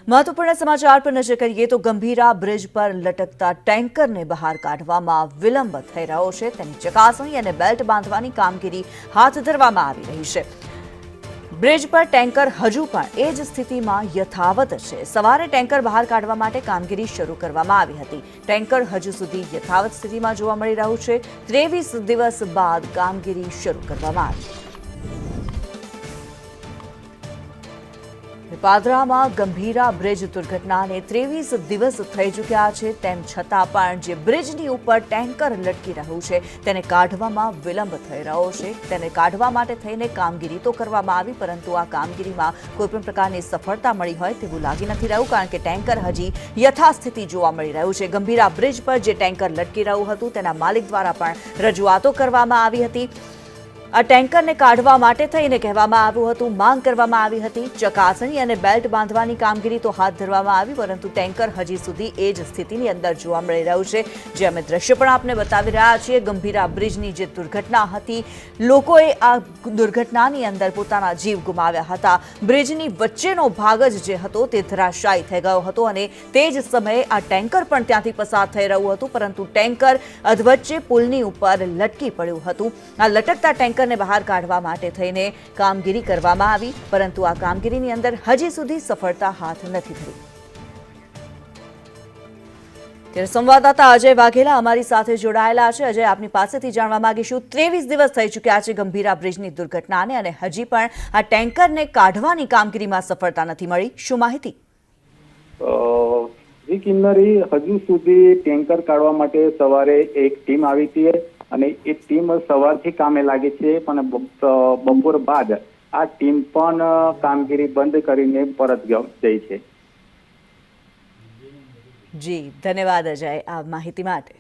महत्वपूर्ण समाचार पर नजर करिए तो गंभीरा ब्रिज पर लटकता टेंकर ने बहार काढवामां विलंब થઈ રહ્યો છે। તેની ચકાસણી અને બેલ્ટ બાંધવાની કામગીરી હાથ ધરવામાં આવી રહી છે। બ્રિજ પર ટેન્કર હજુ પણ એ જ સ્થિતિમાં યથાવત છે। સવારે ટેન્કર બહાર કાઢવા માટે કામગીરી શરૂ કરવામાં આવી હતી। ટેન્કર હજુ સુધી યથાવત સ્થિતિમાં જોવા મળી રહ્યું છે। 23 દિવસ બાદ કામગીરી શરૂ કરવામાં આવી। પાદરામાં ગંભીરા બ્રિજ દુર્ઘટનાને 23 દિવસ થઈ ચૂક્યા છે। તેમ છતાં પણ જે બ્રિજની ઉપર ટેન્કર લટકી રહ્યું છે તેને કાઢવામાં વિલંબ થઈ રહ્યો છે। તેને કાઢવા માટે થઈને કામગીરી તો કરવામાં આવી, પરંતુ આ કામગીરીમાં કોઈપણ પ્રકારની સફળતા મળી હોય તેવું લાગી નથી રહ્યું, કારણ કે ટેન્કર હજી યથાસ્થિતિ જોવા મળી રહ્યું છે। ગંભીરા બ્રિજ પર જે ટેન્કર લટકી રહ્યું હતું તેના માલિક દ્વારા પણ રજૂઆતો કરવામાં આવી હતી। આ ટેન્કરને કાઢવા માટે થઈને કહેવામાં આવ્યું હતું, માંગ કરવામાં આવી હતી। ચકાસણી અને બેલ્ટ બાંધવાની કામગીરી તો હાથ ધરવામાં આવી, પરંતુ ટેન્કર હજી સુધી એ જ સ્થિતિની અંદર જોવા મળી રહ્યું છે। જે અમે દ્રશ્ય પણ આપને બતાવી રહ્યા છીએ। ગંભીરા બ્રિજની જે દુર્ઘટના હતી, લોકોએ આ દુર્ઘટનાની અંદર પોતાના જીવ ગુમાવ્યા હતા। બ્રિજની વચ્ચેનો ભાગ જ જે હતો તે ધરાશાયી થઈ ગયો હતો અને તે જ સમયે આ ટેન્કર પણ ત્યાંથી પસાર થઈ રહ્યું હતું, પરંતુ ટેન્કર અધવચ્ચે પુલની ઉપર લટકી પડ્યું હતું। આ લટકતા ટેન્કર ને બહાર કાઢવા માટે થઈને કામગીરી કરવામાં આવી, પરંતુ આ કામગીરીની અંદર હજી સુધી સફળતા હાથ નથી ધરી। ત્યારે સંવાદદાતા અજય વાઘેલા અમારી સાથે જોડાયેલા છે। અજય, આપની પાસેથી જાણવા માંગીશું, 23 દિવસ થઈ ચૂક્યા છે ગંભીરા બ્રિજની દુર્ઘટનાને અને હજી પણ આ ટેન્કરને કાઢવાની કામગીરીમાં સફળતા નથી મળી, શું માહિતી? જી કિન્નરી, હજુ સુધી ટેન્કર કાઢવા માટે સવારે એક ટીમ આવી હતી અને એ ટીમ સવારથી કામે લાગી છે, પણ બપોર બાદ આ ટીમ પણ કામગીરી બંધ કરીને પરત જઈ છે। જી ધન્યવાદ અજય આ માહિતી માટે।